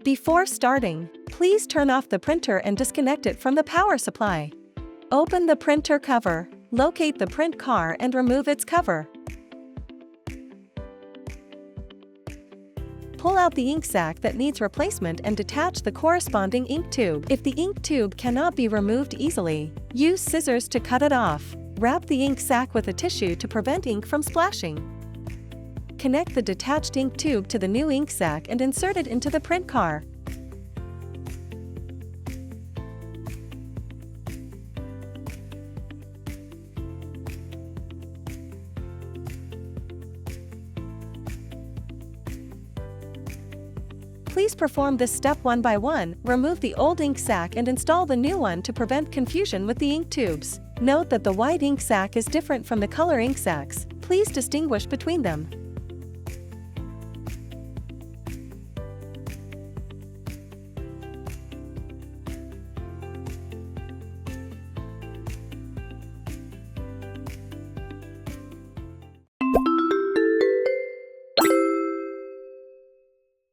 Before starting, please turn off the printer and disconnect it from the power supply. Open the printer cover, locate the print car and remove its cover. Pull out the ink sac that needs replacement and detach the corresponding ink tube. If the ink tube cannot be removed easily, use scissors to cut it off. Wrap the ink sac with a tissue to prevent ink from splashing. Connect the detached ink tube to the new ink sac and insert it into the print car. Please perform this step one by one. Remove the old ink sac and install the new one to prevent confusion with the ink tubes. Note that the white ink sac is different from the color ink sacs. Please distinguish between them.